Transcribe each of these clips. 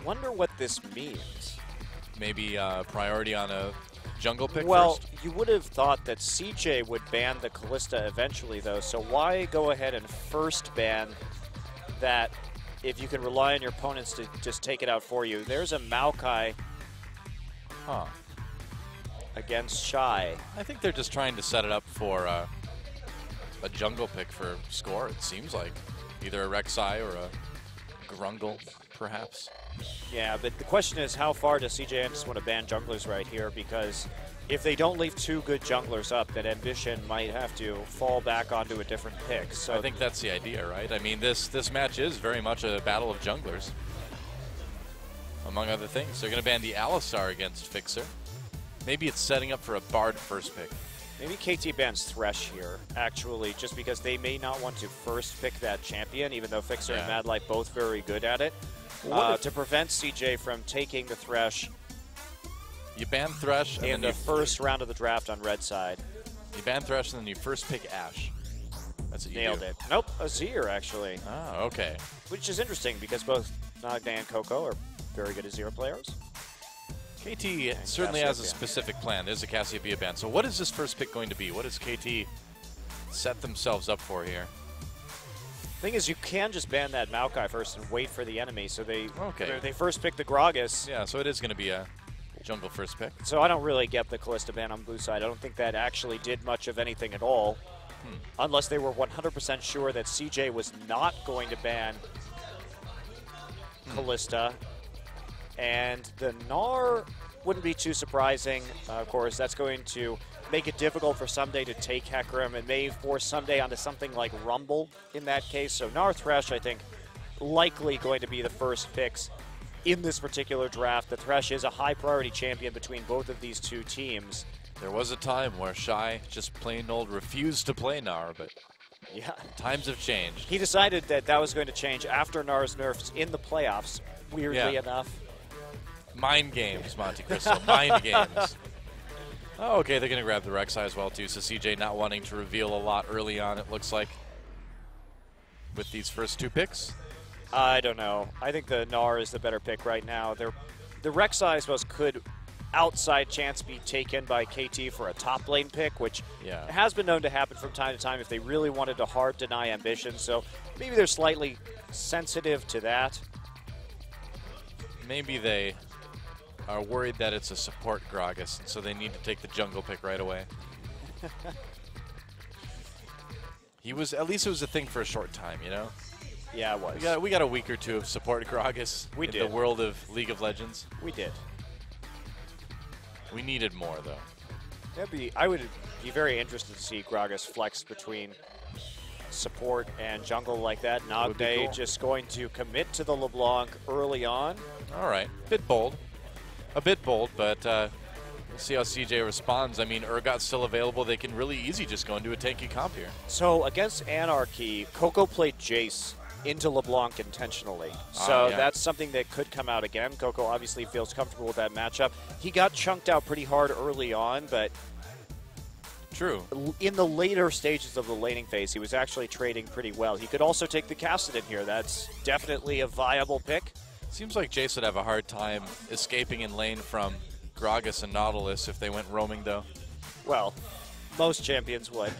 wonder what this means. Maybe priority on a jungle pick Well, first? you would have thought that CJ would ban the Kalista eventually, though, so why go ahead and first ban that if you can rely on your opponents to just take it out for you? There's a Maokai against Shy. I think they're just trying to set it up for a jungle pick for score, it seems like. Either a Rek'Sai or a Grungle, perhaps. Yeah, but the question is, how far does CJ Entus want to ban junglers right here? Because if they don't leave two good junglers up, then Ambition might have to fall back onto a different pick. So I think that's the idea, right? I mean, this match is very much a battle of junglers, among other things. They're going to ban the Alistar against Fixer. Maybe it's setting up for a Bard first pick. maybe KT bans Thresh here, actually, just because they may not want to first pick that champion, even though Fixer and Mad Light both very good at it. To prevent CJ from taking the Thresh. You ban Thresh in the first round of the draft on red side. You ban Thresh and then you first pick Ashe. That's what you Nailed do. it. Nope, Azir actually. Oh, okay. Which is interesting because both Nagna and Coco are very good Azir players. KT certainly has a specific plan. There's a Cassiopeia ban. So what is this first pick going to be? What does KT set themselves up for here? Thing is, you can just ban that Maokai first and wait for the enemy. So they they first pick the Gragas. Yeah, so it is going to be a jungle first pick. So I don't really get the Kalista ban on blue side. I don't think that actually did much of anything at all. Unless they were 100% sure that CJ was not going to ban Kalista. And the Gnar wouldn't be too surprising. Of course, that's going to make it difficult for Someday to take Hecarim. It may force Someday onto something like Rumble in that case. So Gnar Thresh, I think, likely going to be the first picks in this particular draft. The Thresh is a high priority champion between both of these two teams. There was a time where Shy just plain old refused to play Gnar, but yeah, times have changed. He decided that that was going to change after Gnar's nerfs in the playoffs, weirdly enough. Mind games, Monte Cristo. Mind games. Oh, okay, they're going to grab the Rek'Sai as well, too. So CJ not wanting to reveal a lot early on, it looks like, with these first two picks. I don't know. I think the Gnar is the better pick right now. The Rek'Sai, I suppose, could outside chance be taken by KT for a top lane pick, which has been known to happen from time to time if they really wanted to hard deny Ambition. So maybe they're slightly sensitive to that. Maybe they are worried that it's a support Gragas, and so they need to take the jungle pick right away. At least it was a thing for a short time, you know? Yeah, it was. We got a week or two of support Gragas in the world of League of Legends. We did. We needed more, though. I would be very interested to see Gragas flex between support and jungle like that. Nagde just going to commit to the LeBlanc early on. All right. A bit bold, but we'll see how CJ responds. I mean, Urgot's still available. They can really easy just go into a tanky comp here. So against Anarchy, Coco played Jace into LeBlanc intentionally. So that's something that could come out again. Coco obviously feels comfortable with that matchup. He got chunked out pretty hard early on, but in the later stages of the laning phase, he was actually trading pretty well. He could also take the Kassadin here. That's definitely a viable pick. Seems like Jace would have a hard time escaping in lane from Gragas and Nautilus if they went roaming, though. Well, most champions would.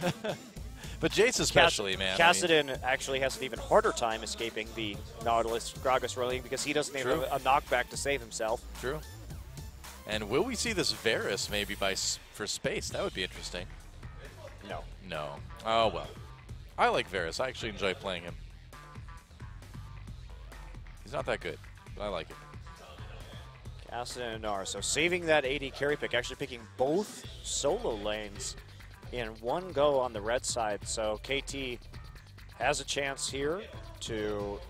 But Jace especially, man. Kassadin actually has an even harder time escaping the Nautilus Gragas rolling because he doesn't have a knockback to save himself. True. And will we see this Varus maybe for space? That would be interesting. No. No. Oh, well. I like Varus. I actually enjoy playing him. He's not that good, but I like it. Kassadin and Gnar. So saving that AD carry pick, actually picking both solo lanes in one go on the red side. So KT has a chance here to...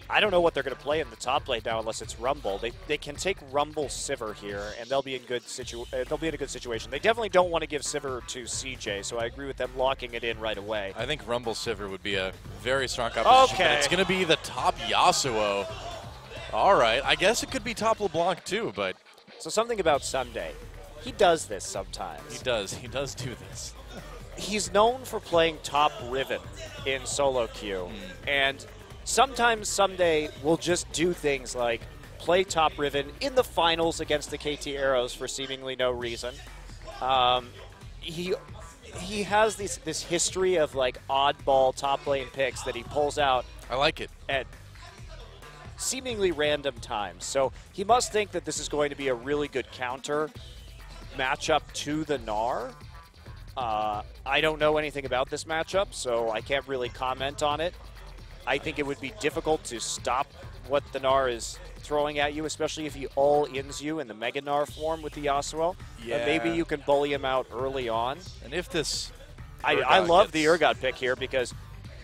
I don't know what they're going to play in the top lane now unless it's Rumble. They can take Rumble Sivir here, and they'll be in a good situation. They definitely don't want to give Sivir to CJ, so I agree with them locking it in right away. I think Rumble Sivir would be a very strong opposition, but it's going to be the top Yasuo. All right, I guess it could be top LeBlanc too, but... So something about Sunday. He does this sometimes. He does do this. He's known for playing top Riven in solo queue, and sometimes, someday, we'll just do things like play top Riven in the finals against the KT Arrows for seemingly no reason. He has this history of like oddball top lane picks that he pulls out. I like it. At seemingly random times. So he must think that this is going to be a really good counter matchup to the Gnar. I don't know anything about this matchup, so I can't really comment on it. I think it would be difficult to stop what the Gnar is throwing at you, especially if he all-ins you in the Mega Gnar form with the Yasuo. Yeah. But maybe you can bully him out early on. And if this... I love the Urgot pick here because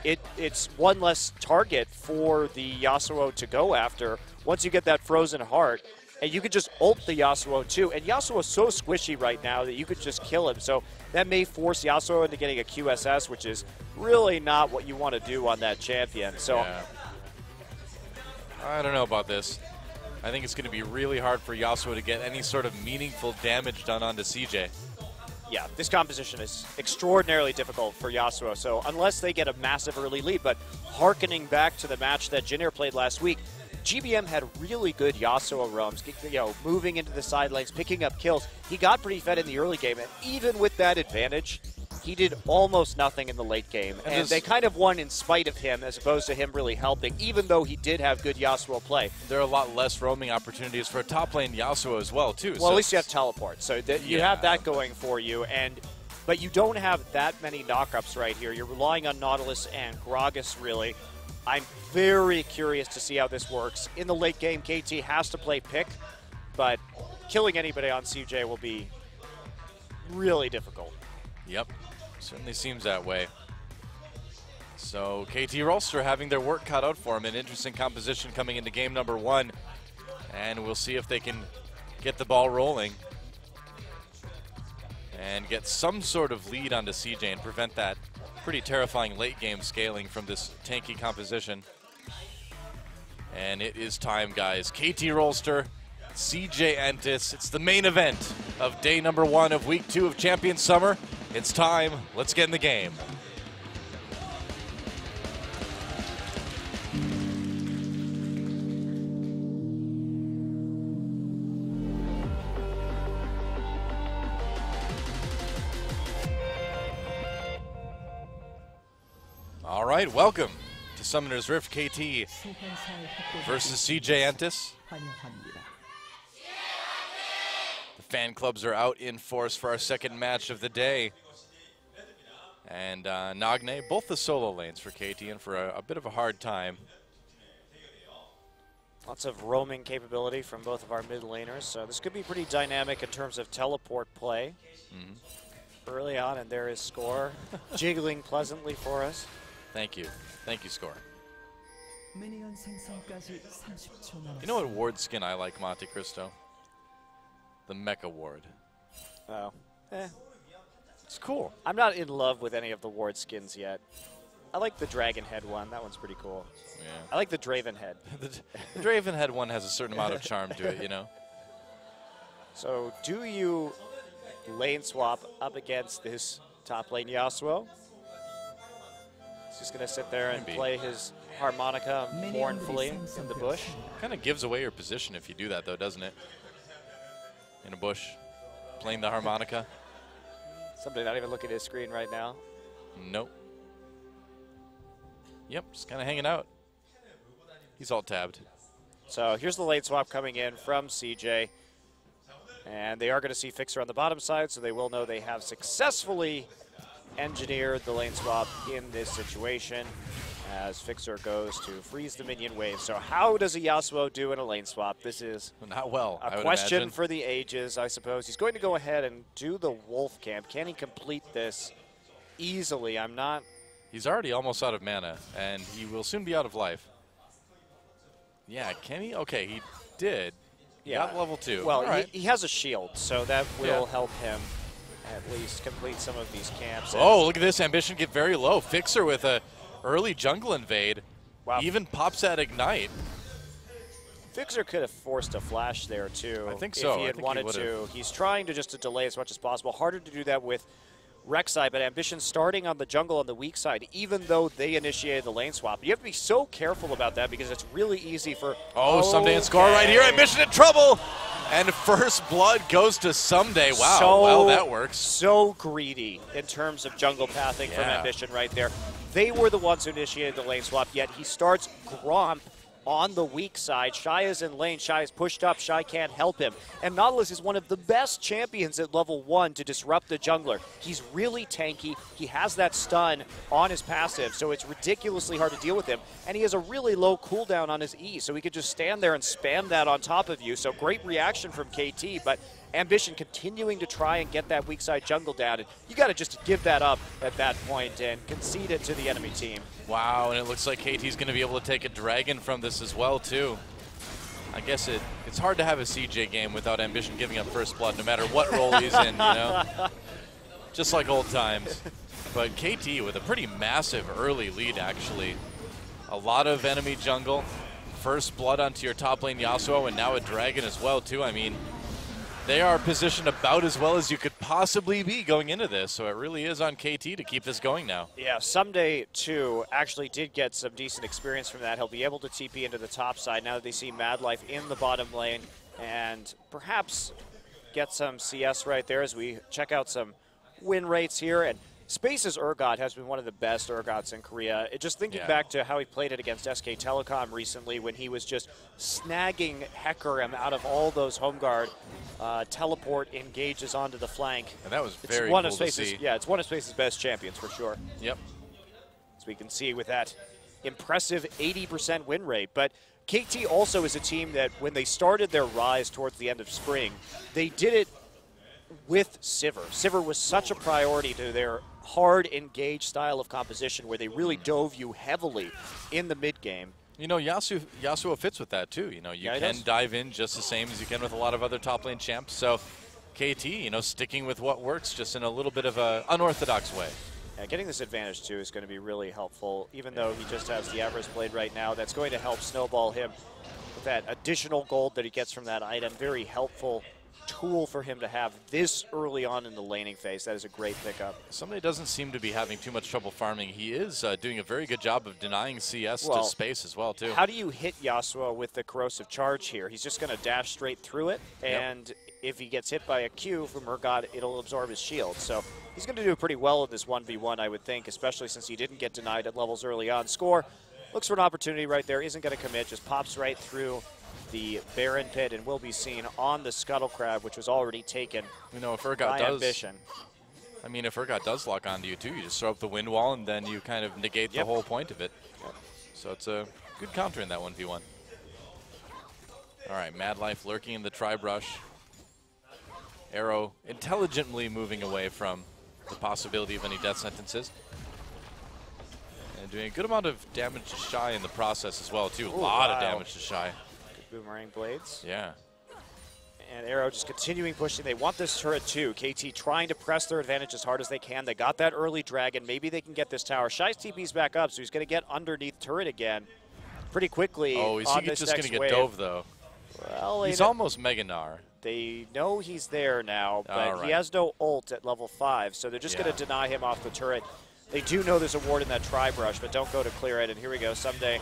it's one less target for the Yasuo to go after once you get that Frozen Heart. And you could just ult the Yasuo too. And Yasuo is so squishy right now that you could just kill him. So that may force Yasuo into getting a QSS, which is really not what you want to do on that champion. So yeah. I don't know about this. I think it's going to be really hard for Yasuo to get any sort of meaningful damage done onto CJ. Yeah, this composition is extraordinarily difficult for Yasuo. So unless they get a massive early lead, but hearkening back to the match that Jin Air played last week, GBM had really good Yasuo roams, moving into the side lanes, picking up kills. He got pretty fed in the early game, and even with that advantage, he did almost nothing in the late game. And they kind of won in spite of him as opposed to him really helping, even though he did have good Yasuo play. There are a lot less roaming opportunities for a top lane Yasuo as well, too. Well, so at least you have teleport, so you have that going for you. But you don't have that many knockups right here. You're relying on Nautilus and Gragas, really. I'm very curious to see how this works. In the late game, KT has to play pick, but killing anybody on CJ will be really difficult. Yep, certainly seems that way. So KT Rolster having their work cut out for them. An interesting composition coming into game number 1. And we'll see if they can get the ball rolling and get some sort of lead onto CJ and prevent that pretty terrifying late game scaling from this tanky composition. And it is time, guys. KT Rolster, CJ Entus. It's the main event of day number 1 of week 2 of Champion Summer. It's time. Let's get in the game. All right, welcome to Summoner's Rift KT versus CJ Entus. The fan clubs are out in force for our second match of the day. And Nagne, both the solo lanes for KT, and for a bit of a hard time. Lots of roaming capability from both of our mid laners, so this could be pretty dynamic in terms of teleport play. Early on, and there is Score jiggling pleasantly for us. Thank you. Thank you, Score. You know what ward skin I like, Monte Cristo? The Mecha ward. Oh. It's cool. I'm not in love with any of the ward skins yet. I like the Dragon Head one. That one's pretty cool. Yeah. I like the Draven Head. The Draven Head one has a certain amount of charm to it, you know? So do you lane swap up against this top lane Yasuo? He's just going to sit there and play his harmonica mournfully in the bush. Kind of gives away your position if you do that, though, doesn't it? In a bush, playing the harmonica. Somebody not even looking at his screen right now. Nope. Yep, just kind of hanging out. He's all tabbed. So here's the lane swap coming in from CJ. And they are going to see Fixer on the bottom side, so they will know they have successfully engineered the lane swap in this situation as Fixer goes to freeze the minion wave. So how does a Yasuo do in a lane swap? This is not well, a question for the ages, I suppose. He's going to go ahead and do the Wolf Camp. Can he complete this easily? I'm not. He's already almost out of mana, and he will soon be out of life. Yeah, can he? Okay, he did. He got level 2. Well, right. he has a shield, so that will help him at least complete some of these camps. Oh, look at this. Ambition get very low. Fixer with a early jungle invade. Wow. Even pops at Ignite. Fixer could have forced a flash there, too. I think so. If he had wanted to. He's trying to just delay as much as possible. Harder to do that with Rek'Sai, but Ambition starting on the jungle on the weak side, even though they initiated the lane swap. You have to be so careful about that because it's really easy for... Oh, Someday and Score right here. Ambition in trouble. And first blood goes to Someday. Wow, well, that works. So greedy in terms of jungle pathing from Ambition right there. They were the ones who initiated the lane swap, yet he starts Gromp on the weak side. Shy is in lane. Shy is pushed up. Shy can't help him. And Nautilus is one of the best champions at level 1 to disrupt the jungler. He's really tanky. He has that stun on his passive, so it's ridiculously hard to deal with him. And he has a really low cooldown on his E, so he could just stand there and spam that on top of you. So great reaction from KT, but Ambition continuing to try and get that weak side jungle down. And you got to just give that up at that point and concede it to the enemy team. Wow, and it looks like KT's going to be able to take a dragon from this as well, too. I guess it's hard to have a CJ game without Ambition giving up first blood, no matter what role he's in, you know? Just like old times. But KT with a pretty massive early lead, actually. A lot of enemy jungle. First blood onto your top lane Yasuo, and now a dragon as well, too. I mean, they are positioned about as well as you could possibly be going into this, so it really is on KT to keep this going now. Yeah, Someday, too, actually did get some decent experience from that. He'll be able to TP into the top side now that they see Mad Life in the bottom lane, and perhaps get some CS right there as we check out some win rates here. And Space's Urgot has been one of the best Urgots in Korea. Just thinking back to how he played it against SK Telecom recently when he was just snagging Hecarim out of all those home guard teleport engages onto the flank. And that was very cool to see. Yeah, it's one of Space's best champions for sure. Yep. As we can see with that impressive 80% win rate. But KT also is a team that when they started their rise towards the end of spring, they did it with Sivir. Sivir was such a priority to their hard engaged style of composition where they really dove you heavily in the mid game. You know, Yasuo fits with that too. You know, you can dive in just the same as you can with a lot of other top lane champs. So KT, you know, sticking with what works just in a little bit of an unorthodox way. Yeah, getting this advantage too is going to be really helpful. Even though he just has the Avarice Blade right now, that's going to help snowball him with that additional gold that he gets from that item. Very helpful tool for him to have this early on in the laning phase. That is a great pickup. Somebody doesn't seem to be having too much trouble farming. He is doing a very good job of denying CS to Space as well, too. How do you hit Yasuo with the corrosive charge here? He's just going to dash straight through it, and if he gets hit by a Q from Urgot, it'll absorb his shield. So he's going to do pretty well in this 1v1, I would think, especially since he didn't get denied at levels early on. Score looks for an opportunity right there, isn't going to commit, just pops right through the Baron Pit and will be seen on the Scuttle Crab, which was already taken. You know, if Urgot by Ambition. I mean, if Urgot does lock onto you too, you just throw up the wind wall and then you kind of negate the whole point of it. So it's a good counter in that 1v1. All right, Mad Life lurking in the tri-brush. Arrow intelligently moving away from the possibility of any death sentences. And doing a good amount of damage to Shy in the process as well, too. A lot of damage to Shy. Boomerang blades. Yeah. And Arrow just continuing pushing. They want this turret too. KT trying to press their advantage as hard as they can. They got that early dragon. Maybe they can get this tower. Shy's TP's back up, so he's going to get underneath turret again pretty quickly. Oh, is he just going to get dove, though? Well, he's almost Mega Gnar. They know he's there now, but he has no ult at level 5, so they're just going to deny him off the turret. They do know there's a ward in that tri-brush, but don't go to clear it. And here we go. Someday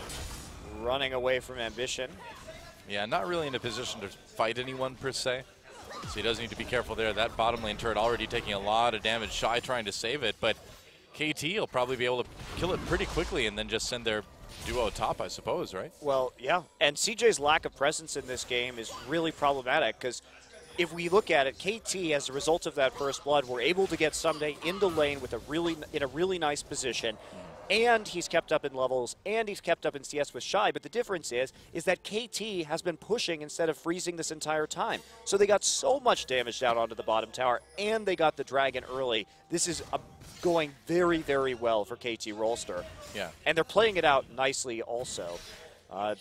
running away from Ambition. Yeah, not really in a position to fight anyone per se. So he does need to be careful there. That bottom lane turret already taking a lot of damage. Shy trying to save it, but KT will probably be able to kill it pretty quickly and then just send their duo top, I suppose, right? Well, yeah. And CJ's lack of presence in this game is really problematic because if we look at it, KT, as a result of that first blood, were able to get Someday into lane with in a really nice position. And he's kept up in levels, and he's kept up in CS with Shy. But the difference is that KT has been pushing instead of freezing this entire time. So they got so much damage down onto the bottom tower, and they got the dragon early. This is going very, very well for KT Rolster. Yeah. And they're playing it out nicely also.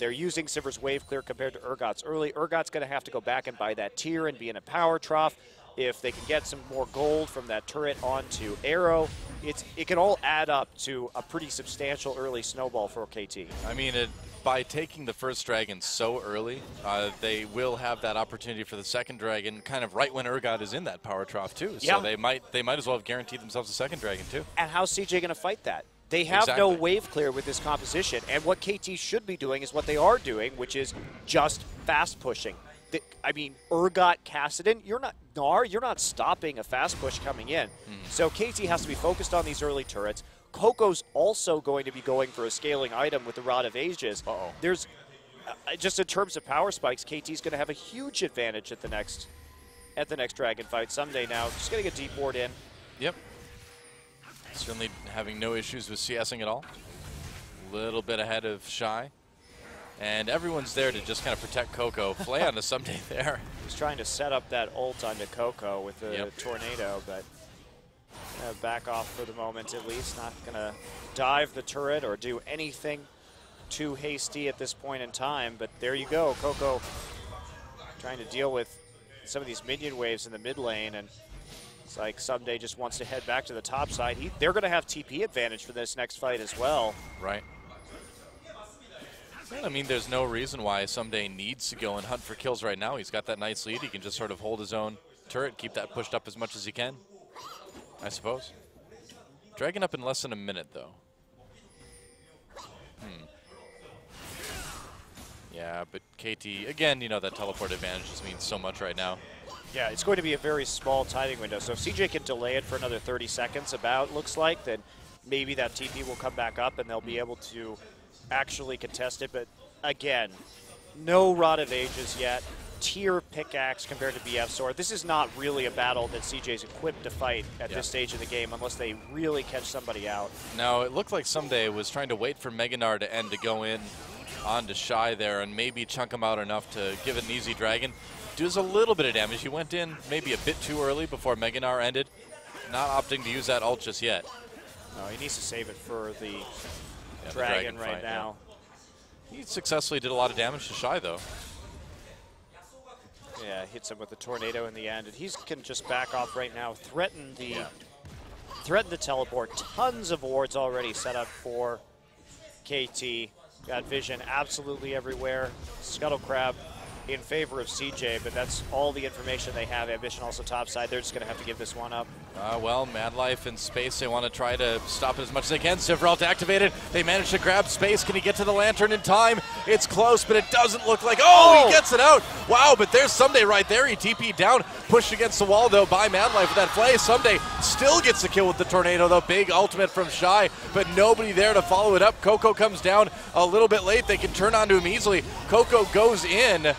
They're using Sivir's wave clear compared to Urgot's early. Urgot's going to have to go back and buy that tier and be in a power trough. if they can get some more gold from that turret onto Arrow, it can all add up to a pretty substantial early snowball for KT. I mean, by taking the first dragon so early, they will have that opportunity for the second dragon kind of right when Urgot is in that power trough too. So they might as well have guaranteed themselves a second dragon too. And how's CJ going to fight that? They have no wave clear with this composition, and what KT should be doing is what they are doing, which is just fast pushing. I mean, Urgot, Kassadin, you're not stopping a fast push coming in. So KT has to be focused on these early turrets. Coco's also going to be going for a scaling item with the Rod of Ages. There's, just in terms of power spikes, KT's going to have a huge advantage at the next Dragon fight someday now. Just getting a deep ward in. Yep. Certainly having no issues with CSing at all. A little bit ahead of Shy. And everyone's there to just kind of protect Coco. Flay on to Someday there. He's trying to set up that ult onto Coco with the tornado, but back off for the moment at least. Not going to dive the turret or do anything too hasty at this point in time. But there you go. Coco trying to deal with some of these minion waves in the mid lane. And it's like Someday just wants to head back to the top side. They're going to have TP advantage for this next fight as well. Right. I mean, there's no reason why Someday needs to go and hunt for kills right now. He's got that nice lead. He can just sort of hold his own turret, keep that pushed up as much as he can, I suppose. Dragon up in less than a minute, though. Yeah, but KT, again, you know, that teleport advantage just means so much right now. Yeah, it's going to be a very small timing window. So if CJ can delay it for another 30 seconds, looks like, then maybe that TP will come back up and they'll be able to actually contest it. But again, no Rod of Ages yet. Tier pickaxe compared to BF Sword. This is not really a battle that CJ's equipped to fight at this stage of the game unless they really catch somebody out. No, it looked like Someday was trying to wait for Meganar to end to go in onto Shy there and maybe chunk him out enough to give it an easy dragon. Does a little bit of damage. He went in maybe a bit too early before Meganar ended. Not opting to use that ult just yet. No, he needs to save it for the dragon right now. He successfully did a lot of damage to Shy, though. Yeah, hits him with the tornado in the end, and he can just back off right now, threaten the teleport. Tons of wards already set up for KT. Got vision absolutely everywhere. Scuttle Crab in favor of CJ, but that's all the information they have. Ambition also topside. They're just going to have to give this one up. Well, Mad Life in space, they want to try to stop it as much as they can. Sivert activated. They managed to grab space. Can he get to the lantern in time? It's close, but it doesn't look like... Oh, he gets it out. Wow, but there's Someday right there. He TP'd down, pushed against the wall, though, by Mad Life with that play. Someday still gets the kill with the tornado, though. Big ultimate from Shy, but nobody there to follow it up. Coco comes down a little bit late. They can turn onto him easily. Coco goes in,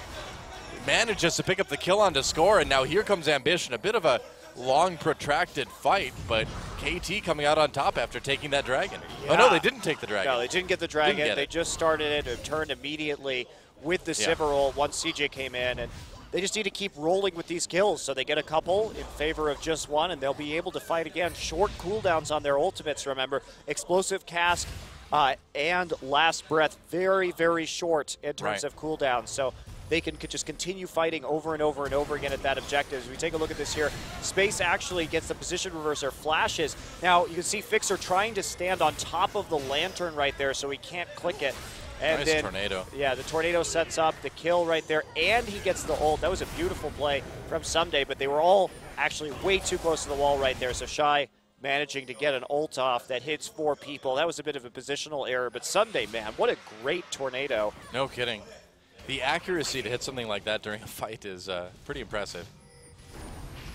manages to pick up the kill on to score, and now here comes Ambition. A bit of a long, protracted fight, but KT coming out on top after taking that dragon. Yeah. Oh, no, they didn't take the dragon. No, they didn't get the dragon. They just started it and turned immediately with the Sivert once CJ came in, and they just need to keep rolling with these kills. So they get a couple in favor of just one, and they'll be able to fight again. Short cooldowns on their ultimates, remember. Explosive Cast and Last Breath, very, very short in terms of cooldowns. So they can just continue fighting over and over and over again at that objective. As we take a look at this here, Space actually gets the position reverser, flashes. Now, you can see Fixer trying to stand on top of the lantern right there so he can't click it. And nice then, tornado. Yeah, the tornado sets up the kill right there, and he gets the ult. That was a beautiful play from Someday, but they were all actually way too close to the wall right there. So Shy managing to get an ult off that hits 4 people. That was a bit of a positional error, but Someday, man, what a great tornado. No kidding. The accuracy to hit something like that during a fight is pretty impressive.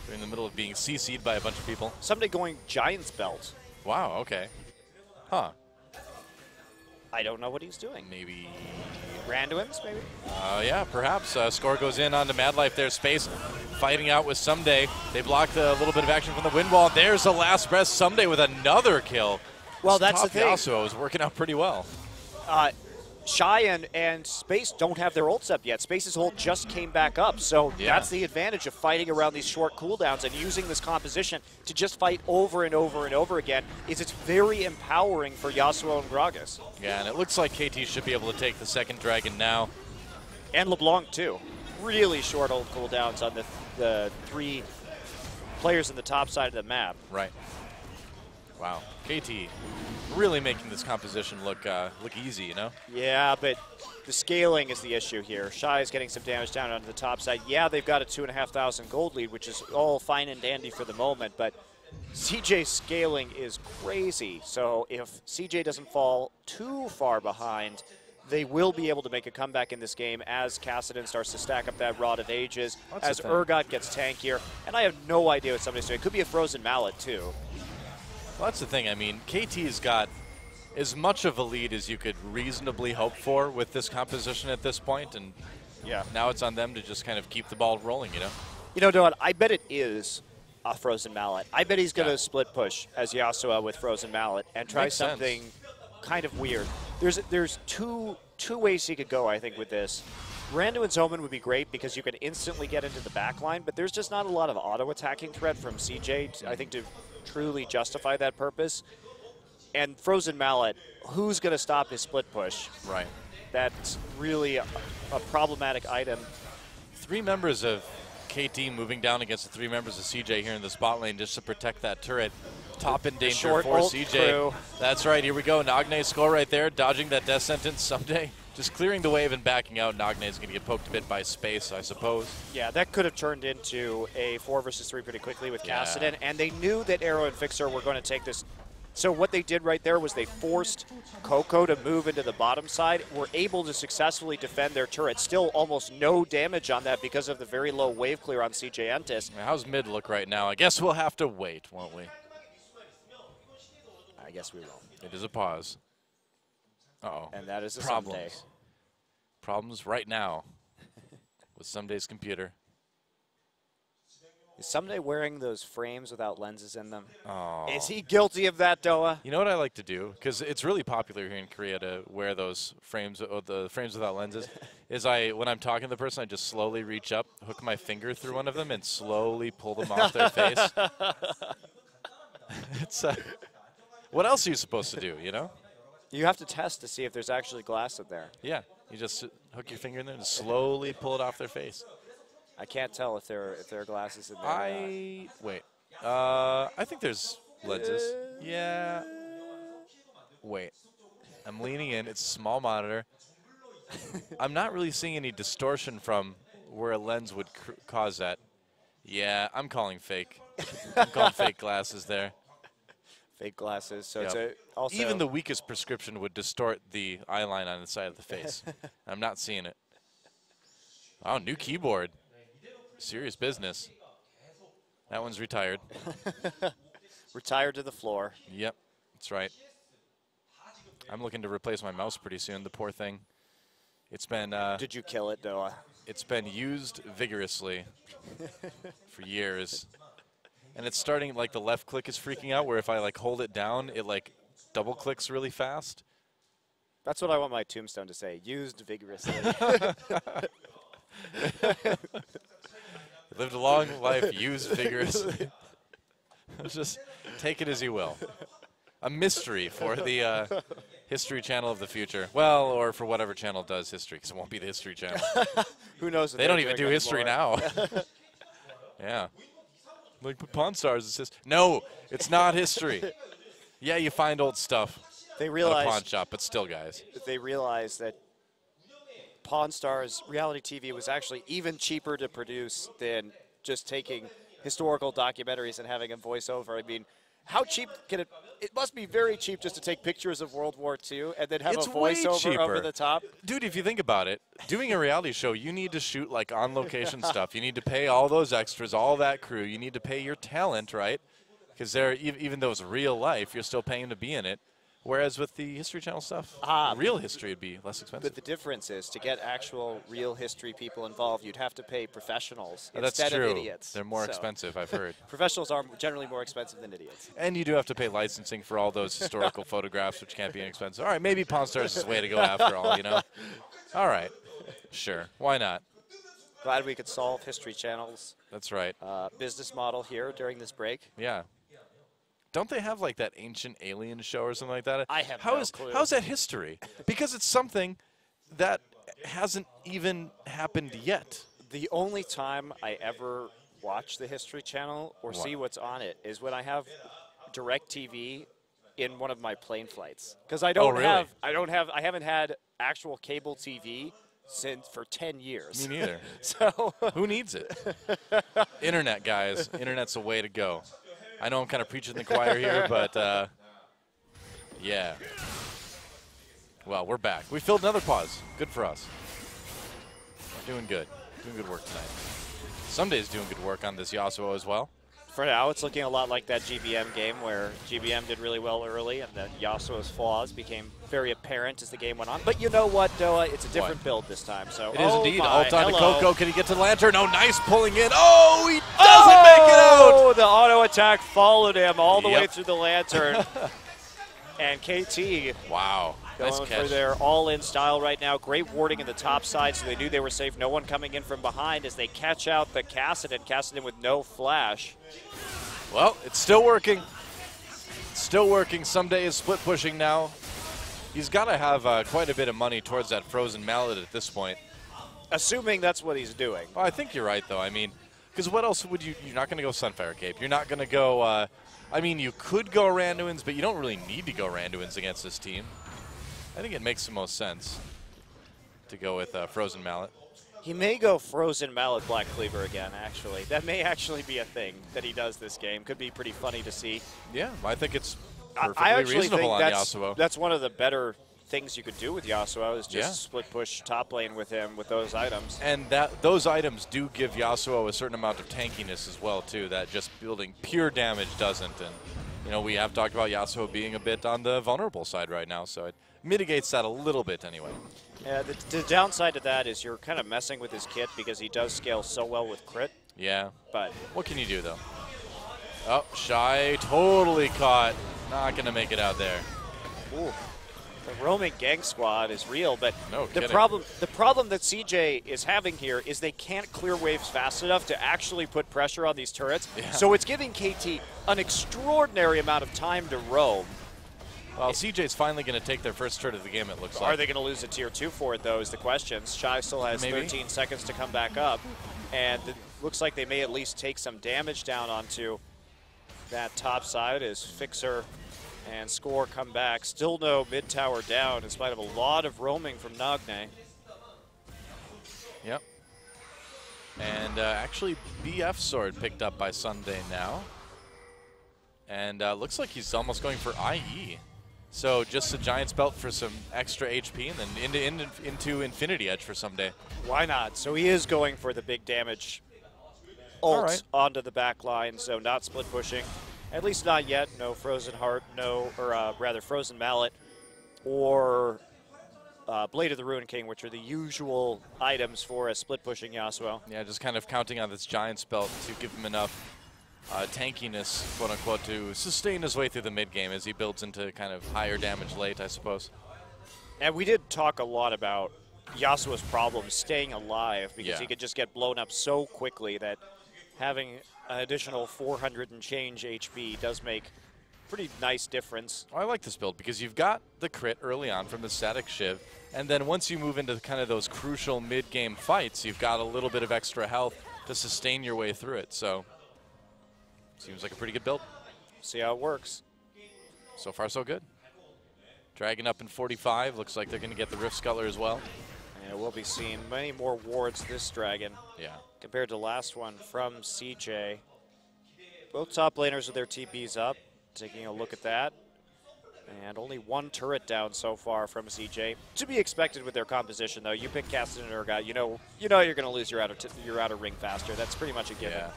They're in the middle of being CC'd by a bunch of people. Someday going Giant's Belt. Wow, okay. Huh. I don't know what he's doing. Maybe Randoms, maybe? Yeah, perhaps. Score goes in onto Mad Life there. Space fighting out with Someday. They blocked a little bit of action from the wind wall. There's the Last Breath. Someday with another kill. Well, that's the thing. Yasuo is working out pretty well. Shy and Space don't have their ults up yet. Space's ult just came back up, so that's the advantage of fighting around these short cooldowns and using this composition to just fight over and over and over again. It's very empowering for Yasuo and Gragas. Yeah, and it looks like KT should be able to take the second dragon now. And LeBlanc, too. Really short ult cooldowns on the 3 players in the top side of the map. Right. Wow. KT really making this composition look easy, you know? Yeah, but the scaling is the issue here. Shy is getting some damage down onto the top side. Yeah, they've got a 2,500 gold lead, which is all fine and dandy for the moment, but CJ's scaling is crazy. So if CJ doesn't fall too far behind, they will be able to make a comeback in this game as Kassadin starts to stack up that Rod of Ages, as Urgot gets tankier. And I have no idea what somebody's doing. It could be a Frozen Mallet, too. Well, that's the thing. I mean, KT's got as much of a lead as you could reasonably hope for with this composition at this point, and yeah, now it's on them to just kind of keep the ball rolling, you know? You know, Don, I bet it is a Frozen Mallet. I bet he's going to split push as Yasuo with Frozen Mallet and try something kind of weird. There's two ways he could go, I think, with this. Randu and Zoman would be great because you can instantly get into the backline, but there's just not a lot of auto-attacking threat from CJ, I think, to truly justify that purpose. And Frozen Mallet, who's going to stop his split push? Right. That's really a problematic item. 3 members of KT moving down against the 3 members of CJ here in the spot lane just to protect that turret. Top in danger for CJ. Crew. That's right. Here we go. Nagne score right there, dodging that death sentence someday. Just clearing the wave and backing out. Nagne is going to get poked a bit by space, I suppose. Yeah, that could have turned into a 4 versus 3 pretty quickly with Kassadin, and they knew that Arrow and Fixer were going to take this. So what they did right there was they forced Coco to move into the bottom side, were able to successfully defend their turret. Still almost no damage on that because of the very low wave clear on CJ Entus. How's mid look right now? I guess we'll have to wait, won't we? I guess we will. It is a pause. Uh-oh. And that is a Problems. Someday. Problems right now with Someday's computer. Is Someday wearing those frames without lenses in them? Oh. Is he guilty of that, Doa? You know what I like to do? Because it's really popular here in Korea to wear those frames, the frames without lenses. Is when I'm talking to the person, I just slowly reach up, hook my finger through one of them, and slowly pull them off their face. It's what else are you supposed to do, you know? You have to test to see if there's actually glass in there. Yeah, you just hook your finger in there and slowly pull it off their face. I can't tell if there are glasses in there. Wait. I think there's lenses. Yeah. Wait. I'm leaning in. It's a small monitor. I'm not really seeing any distortion from where a lens would cause that. Yeah, I'm calling fake. I'm calling fake glasses there. Fake glasses. So Yep. it's also Even the weakest prescription would distort the eye line on the side of the face. I'm not seeing it. Oh, new keyboard. Serious business. That one's retired. retired to the floor. Yep, that's right. I'm looking to replace my mouse pretty soon. The poor thing. It's been. Did you kill it, Doa? It's been used vigorously for years, and it's starting like the left click is freaking out. Where if I like hold it down, it like double clicks really fast. That's what I want my tombstone to say. Used vigorously. Lived a long life, used vigorously. Just take it as you will. A mystery for the History Channel of the future. Well, or for whatever channel does history, because it won't be the History Channel. Who knows? They don't even do history now. Yeah. Like, but Pawn Stars, it says, no, it's not history. Yeah, you find old stuff They at a realize pawn shop, but still, guys. they realized that Pawn Stars reality TV was actually even cheaper to produce than just taking historical documentaries and having a voiceover. I mean, how cheap can it? It must be very cheap just to take pictures of World War II and then have It's a way voiceover cheaper. over the top. Dude, if you think about it, doing a reality show, you need to shoot like on-location stuff. You need to pay all those extras, all that crew. You need to pay your talent, right? Because they're even though it's real life, you're still paying to be in it. Whereas with the History Channel stuff, real history would be less expensive. But the difference is, to get actual real history people involved, you'd have to pay professionals That's instead true. of idiots. They're more So, expensive, I've heard. Professionals are generally more expensive than idiots. And you do have to pay licensing for all those historical photographs, which can't be inexpensive. All right, maybe Pawn Stars is the way to go after all, you know? All right. Sure. Why not? Glad we could solve History Channel's That's right. business model here during this break. Yeah. Don't they have like that ancient alien show or something like that? I have no clue. How's that history? Because it's something that hasn't even happened yet. The only time I ever watch the History Channel or What? see what's on it is when I have DirecTV in one of my plane flights. Because I don't really? I haven't had actual cable TV for 10 years. Me neither. So Who needs it? Internet, guys. Internet's the way to go. I know I'm kind of preaching the choir here, but yeah. Well, we're back. We filled another pause. Good for us. We're doing good. Doing good work tonight. Sunday's doing good work on this Yasuo as well. for now, it's looking a lot like that GBM game where GBM did really well early and then Yasuo's flaws became very apparent as the game went on. But you know what, Doa? It's a different build this time. So it is indeed. Ult on to hello. Coco. Can he get to the Lantern? Oh, nice pulling in. Oh, he doesn't make it out. Oh, the auto attack followed him all the way Yep. through the Lantern. And KT Wow. Nice going catch. for their all-in style right now. Great warding in the top side, so they knew they were safe. No one coming in from behind as they catch out the Kassadin. Kassadin with no flash. Well, it's still working. It's still working. Someday is split pushing now. He's got to have quite a bit of money towards that frozen mallet at this point. Assuming that's what he's doing. Well, I think you're right, though. I mean, because what else would you? You're not going to go Sunfire Cape. You're not going to go. I mean, you could go Randuin's, but you don't really need to go Randuin's against this team. I think it makes the most sense to go with Frozen Mallet. He may go Frozen Mallet Black Cleaver again, actually. That may actually be a thing that he does this game. Could be pretty funny to see. Yeah, I think it's I perfectly actually reasonable think on Yasuo. that's one of the better things you could do with Yasuo is just Yeah. split push top lane with him with those items. And those items do give Yasuo a certain amount of tankiness as well, too, that just building pure damage doesn't. And, you know, we have talked about Yasuo being a bit on the vulnerable side right now, so it mitigates that a little bit anyway. Yeah, the downside to that is you're kind of messing with his kit because he does scale so well with crit. Yeah. But what can you do, though? Oh, Shy totally caught. Not going to make it out there. Ooh. The roaming gang squad is real, but No the kidding. problem that CJ is having here is they can't clear waves fast enough to actually put pressure on these turrets. Yeah. So it's giving KT an extraordinary amount of time to roam. Well, CJ's finally going to take their first turret of the game, it looks like. Are they going to lose a tier 2 for it, though, is the question. Shy still has Maybe. 13 seconds to come back up, and it looks like they may at least take some damage down onto that top side as Fixer and Score come back. Still no mid tower down in spite of a lot of roaming from Nagne. Yep. And actually, BF Sword picked up by Sunday now. And looks like he's almost going for IE. So just a Giant's Belt for some extra HP and then into Infinity Edge for Sunday. Why not? So he is going for the big damage ult onto the back line, so not split pushing. At least not yet. No Frozen Heart, rather Frozen Mallet, or Blade of the Ruin King, which are the usual items for a split pushing Yasuo. Yeah, just kind of counting on this Giant's Belt to give him enough tankiness, quote unquote, to sustain his way through the mid game as he builds into kind of higher damage late, I suppose. And we did talk a lot about Yasuo's problem staying alive because he could just get blown up so quickly that having an additional 400 and change HP does make pretty nice difference. Well, I like this build because you've got the crit early on from the static Shiv, and then once you move into kind of those crucial mid-game fights, you've got a little bit of extra health to sustain your way through it. So, seems like a pretty good build. See how it works. So far, so good. Dragon up in 45. Looks like they're going to get the Rift Scuttler as well. And we'll be seeing many more wards this Dragon. Yeah. Compared to the last one from CJ. Both top laners with their TPs up. Taking a look at that. And only one turret down so far from CJ. To be expected with their composition, though. You pick Kassadin or a guy, you know you're going to lose your outer ring faster. That's pretty much a given. Yeah.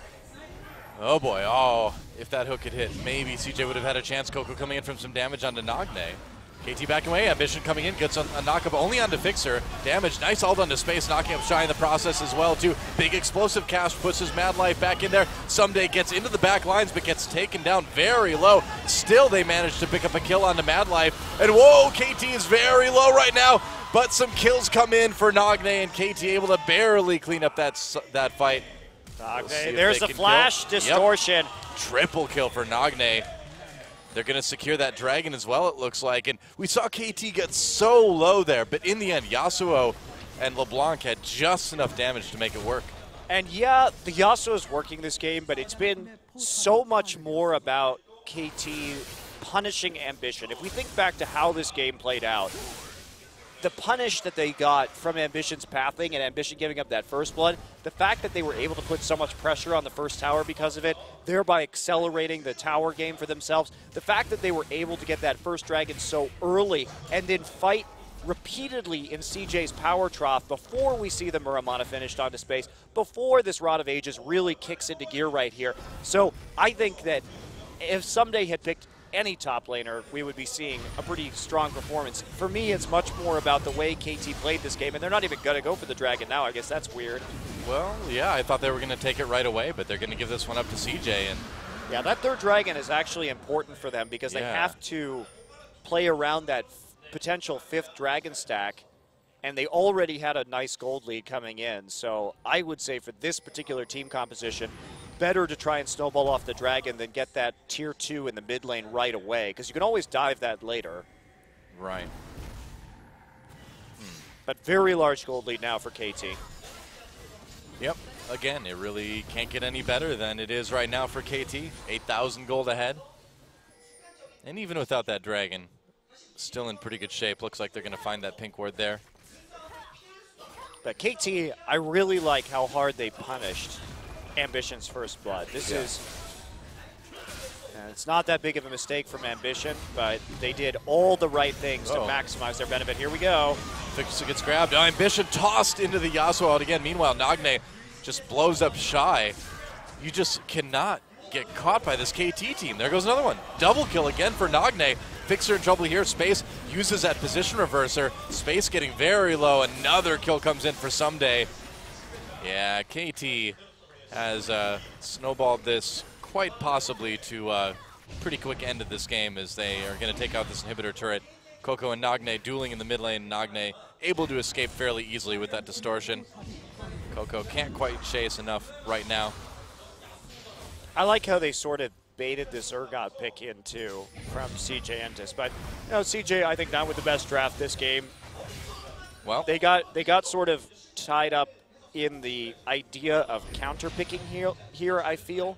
Oh boy, oh, if that hook had hit, maybe CJ would have had a chance. Coco coming in from some damage onto Nagne. KT backing away, Ambition coming in, gets a knock-up only onto Fixer. Damage, nice ult onto Space, knocking up Shy in the process as well, too. Big explosive cast, puts his Mad Life back in there. Someday gets into the back lines, but gets taken down very low. Still, they manage to pick up a kill onto Mad Life. And whoa, KT is very low right now, but some kills come in for Nagne, and KT able to barely clean up that fight. Nagne, there's the flash distortion. Yep. Triple kill for Nagne. They're going to secure that Dragon as well, it looks like. And we saw KT get so low there, but in the end, Yasuo and LeBlanc had just enough damage to make it work. And yeah, the Yasuo is working this game, but it's been so much more about KT punishing Ambition. If we think back to how this game played out, the punish that they got from Ambition's pathing and Ambition giving up that first blood, the fact that they were able to put so much pressure on the first tower because of it, thereby accelerating the tower game for themselves, the fact that they were able to get that first dragon so early and then fight repeatedly in CJ's power trough before we see the Muramana finished onto space, before this Rod of Ages really kicks into gear right here. So I think that if Someday had picked any top laner, we would be seeing a pretty strong performance. For me, it's much more about the way KT played this game, and they're not even going to go for the dragon now. I guess that's weird. Well, yeah, I thought they were going to take it right away, but they're going to give this one up to CJ. And yeah, that third dragon is actually important for them because they have to play around that potential fifth dragon stack, and they already had a nice gold lead coming in. So I would say for this particular team composition, better to try and snowball off the dragon than get that tier 2 in the mid lane right away, because you can always dive that later. Right. But very large gold lead now for KT. Yep. Again, it really can't get any better than it is right now for KT. 8,000 gold ahead. And even without that dragon, still in pretty good shape. Looks like they're going to find that pink ward there. But KT, I really like how hard they punished Ambition's first blood. This is, it's not that big of a mistake from Ambition, but they did all the right things to maximize their benefit. Here we go. Fixer gets grabbed. Ambition tossed into the Yasuo out again. Meanwhile, Nagne just blows up Shy. You just cannot get caught by this KT team. There goes another one. Double kill again for Nagne. Fixer in trouble here. Space uses that position reverser. Space getting very low. Another kill comes in for Someday. Yeah, KT has snowballed this quite possibly to a pretty quick end of this game as they are going to take out this inhibitor turret. Coco and Nagne dueling in the mid lane. Nagne able to escape fairly easily with that distortion. Coco can't quite chase enough right now. I like how they sort of baited this Urgot pick in too from CJ Entus, but you know, CJ I think not with the best draft this game. Well, they got sort of tied up in the idea of counter picking here I feel.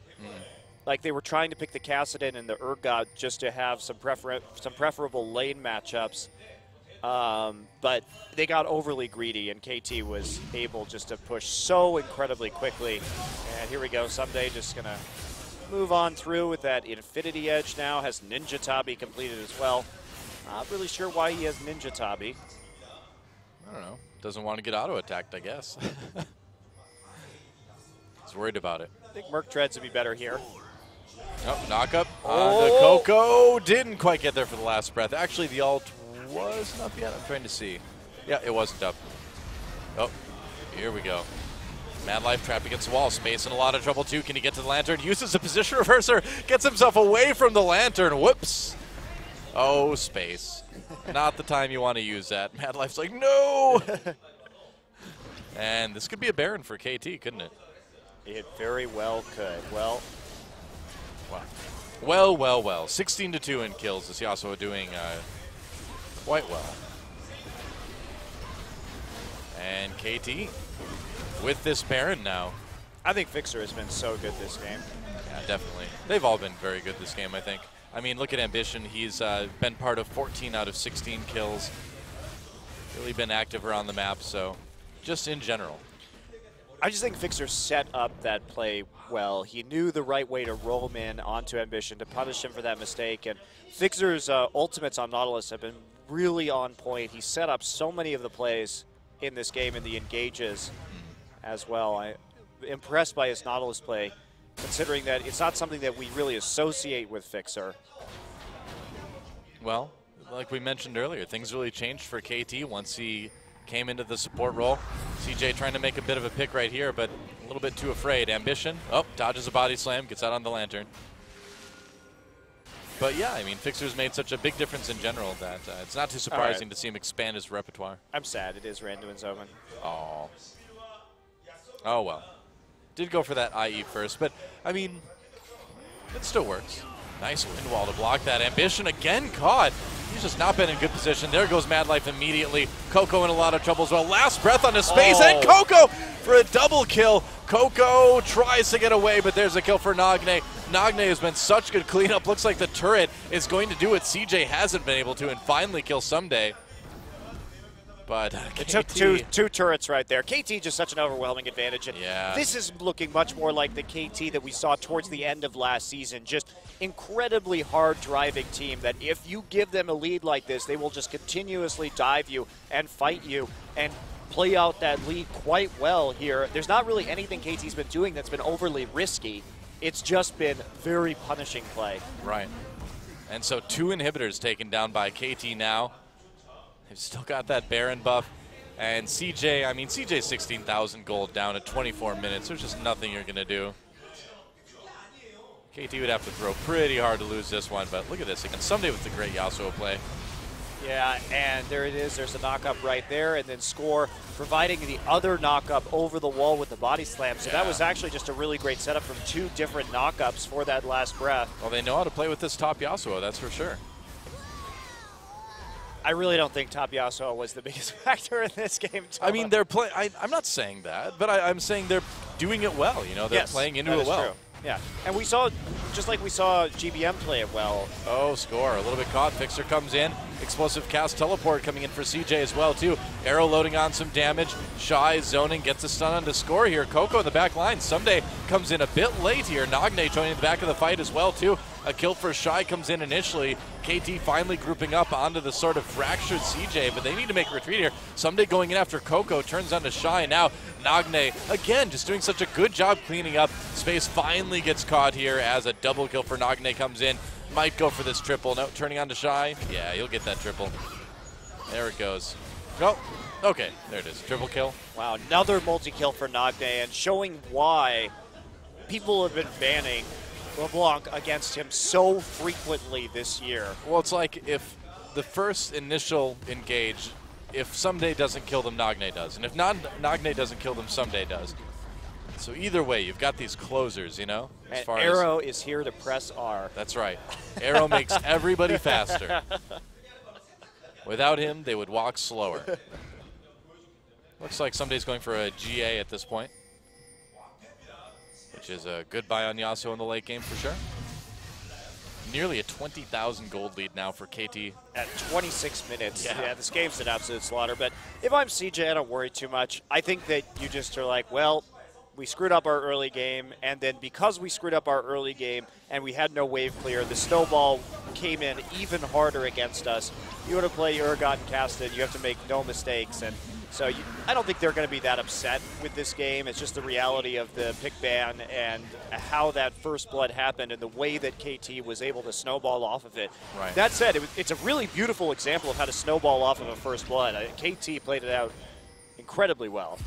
Like they were trying to pick the Kassadin and the Urgot just to have some preferable lane matchups. But they got overly greedy, and KT was able just to push so incredibly quickly. And here we go, Someday just going to move on through with that Infinity Edge now. Has Ninja Tabi completed as well. Not really sure why he has Ninja Tabi. I don't know. Doesn't want to get auto-attacked, I guess. He's worried about it. I think Merc Treads would be better here. Oh, knock up on the Coco. Didn't quite get there for the last breath. Actually, the ult wasn't up yet. I'm trying to see. Yeah, it wasn't up. Oh, here we go. Mad Life trapped against the wall. Space in a lot of trouble, too. Can he get to the Lantern? Uses a position reverser. Gets himself away from the Lantern. Whoops. Oh, Space. Not the time you want to use that. Mad Life's like, no! And this could be a Baron for KT, couldn't it? It very well could. Well, wow. Well. 16-2 in kills. This Yasuo doing quite well. And KT with this Baron now. I think Fixer has been so good this game. Yeah, definitely. They've all been very good this game, I think. I mean, look at Ambition. He's been part of 14 out of 16 kills. Really been active around the map, so just in general. I just think Fixer set up that play well. He knew the right way to roam in onto Ambition to punish him for that mistake. And Fixer's ultimates on Nautilus have been really on point. He set up so many of the plays in this game and the engages as well. I'm impressed by his Nautilus play, considering that it's not something that we really associate with Fixer. Well, like we mentioned earlier, things really changed for KT once he came into the support role. CJ trying to make a bit of a pick right here, but a little bit too afraid. Ambition, dodges a body slam, gets out on the Lantern. But yeah, I mean, Fixer's made such a big difference in general that it's not too surprising to see him expand his repertoire. I'm sad, it is Randuin's Omen. Oh well. Did go for that IE first, but I mean, it still works. Nice wind wall to block that. Ambition again caught. He's just not been in good position. There goes Mad Life immediately. Coco in a lot of trouble as well. Last breath on his Space, and Coco for a double kill. Coco tries to get away, but there's a kill for Nagne. Nagne has been such good cleanup. Looks like the turret is going to do what CJ hasn't been able to and finally kill Someday. But it took two turrets right there. KT just such an overwhelming advantage. And yeah. This is looking much more like the KT that we saw towards the end of last season. Just incredibly hard driving team that if you give them a lead like this, they will just continuously dive you and fight you and play out that lead quite well here. There's not really anything KT's been doing that's been overly risky. It's just been very punishing play. Right. And so 2 inhibitors taken down by KT now. They've still got that Baron buff. And CJ, I mean, CJ's 16,000 gold down at 24 minutes. There's just nothing you're going to do. KT would have to throw pretty hard to lose this one, but look at this again. Someday with the great Yasuo play. Yeah, and there it is. There's a knock-up right there, and then Score providing the other knock-up over the wall with the body slam. So that was actually just a really great setup from 2 different knock-ups for that last breath. Well, they know how to play with this top Yasuo, that's for sure. I really don't think top Yasuo was the biggest factor in this game, Tom. I mean, they're playing. I'm not saying that, but I'm saying they're doing it well. You know, they're playing into it well. True. Yeah, and we saw, just like we saw GBM play it well. Oh, Score, a little bit caught. Fixer comes in. Explosive cast teleport coming in for CJ as well, too. Arrow loading on some damage. Shy zoning, gets a stun on to Score here. Coco in the back line. Someday comes in a bit late here. Nagne joining the back of the fight as well, too. A kill for Shy comes in initially. KT finally grouping up onto the sort of fractured CJ, but they need to make a retreat here. Someday going in after Coco, turns on to Shy. Now Nagne, again, just doing such a good job cleaning up. Space finally gets caught here as a double kill for Nagne comes in. Might go for this triple. No, turning on to Shy. Yeah, he'll get that triple. There it goes. No. Okay, there it is. Triple kill. Wow, another multi-kill for Nagne, and showing why people have been banning LeBlanc against him so frequently this year. Well, it's like if the first initial engage, if Someday doesn't kill them, Nagne does. And if Nagne doesn't kill them, Someday does. So either way, you've got these closers, you know? And Arrow is here to press R. That's right. Arrow makes everybody faster. Without him, they would walk slower. Looks like Someday's going for a GA at this point, which is a good buy on Yasuo in the late game for sure. Nearly a 20,000 gold lead now for KT. At 26 minutes. Yeah, this game's an absolute slaughter. But if I'm CJ, I don't worry too much. I think that you just are like, well, we screwed up our early game, and then because we screwed up our early game and we had no wave clear, the snowball came in even harder against us. You want to play Urgot and Casted, you have to make no mistakes, and so I don't think they're going to be that upset with this game. It's just the reality of the pick ban and how that first blood happened and the way that KT was able to snowball off of it. Right. That said, it's a really beautiful example of how to snowball off of a first blood. KT played it out incredibly well.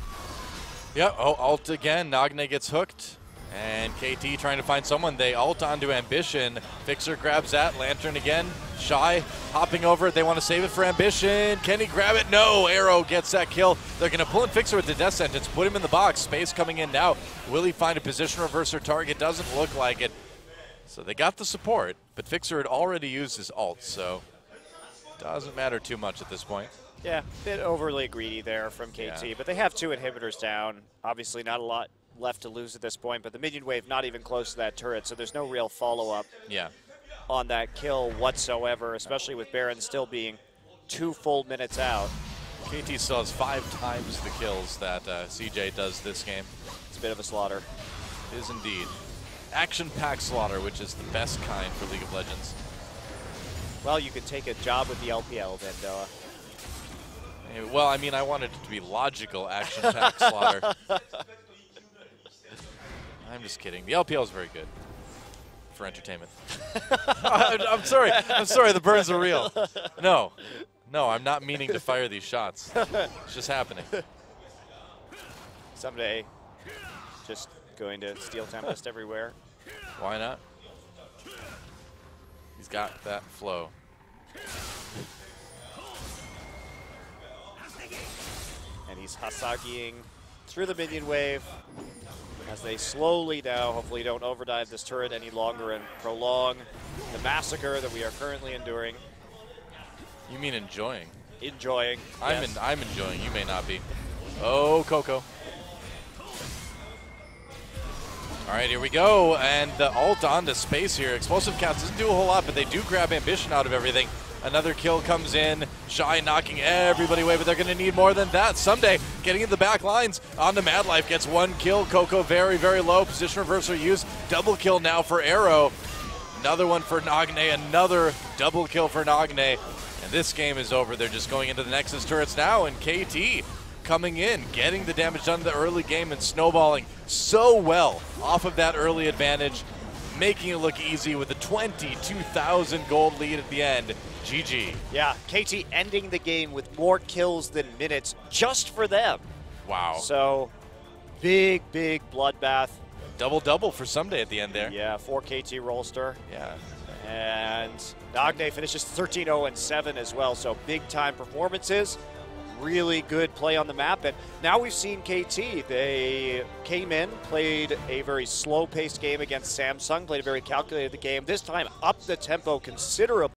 Yep, ult again. Nagne gets hooked. And KT trying to find someone. They ult onto Ambition. Fixer grabs that. Lantern again. Shy hopping over it. They want to save it for Ambition. Can he grab it? No. Arrow gets that kill. They're going to pull in Fixer with the death sentence. Put him in the box. Space coming in now. Will he find a position reverser target? Doesn't look like it. So they got the support. But Fixer had already used his ult. So doesn't matter too much at this point. Yeah, a bit overly greedy there from KT, but they have 2 inhibitors down. Obviously not a lot left to lose at this point, but the minion wave not even close to that turret, so there's no real follow-up on that kill whatsoever, especially with Baron still being 2 full minutes out. KT still has 5 times the kills that CJ does this game. It's a bit of a slaughter. It is indeed. Action-packed slaughter, which is the best kind for League of Legends. Well, you could take a job with the LPL then, Doa. Well, I mean, I wanted it to be logical action-packed slaughter. I'm just kidding. The LPL is very good for entertainment. I'm sorry. I'm sorry. The burns are real. No, I'm not meaning to fire these shots. It's just happening. Someday, just going to Steel Tempest everywhere. Why not? He's got that flow. And he's Hasagiing through the minion wave as they slowly now hopefully don't overdive this turret any longer and prolong the massacre that we are currently enduring. You mean enjoying? Enjoying. I'm enjoying. You may not be. Oh, Coco. All right, here we go, and the ult onto space here. Explosive Cats doesn't do a whole lot, but they do grab ambition out of everything. Another kill comes in. Shy knocking everybody away, but they're going to need more than that. Someday, getting in the back lines onto Mad Life, gets 1 kill. Coco very, very low. Position reversal used. Double kill now for Arrow. Another one for Nagne. Another double kill for Nagne. And this game is over. They're just going into the Nexus turrets now, and KT coming in, getting the damage done in the early game and snowballing so well off of that early advantage, making it look easy with a 22,000 gold lead at the end. GG. Yeah, KT ending the game with more kills than minutes just for them. Wow. So, big, big bloodbath. Double-double for Someday at the end there. Yeah, for KT Rolster. Yeah. And Nagne finishes 13-0-7 as well, so big-time performances. Really good play on the map, and now we've seen KT. They came in, played a very slow-paced game against Samsung, played a very calculated game. This time, up the tempo considerably.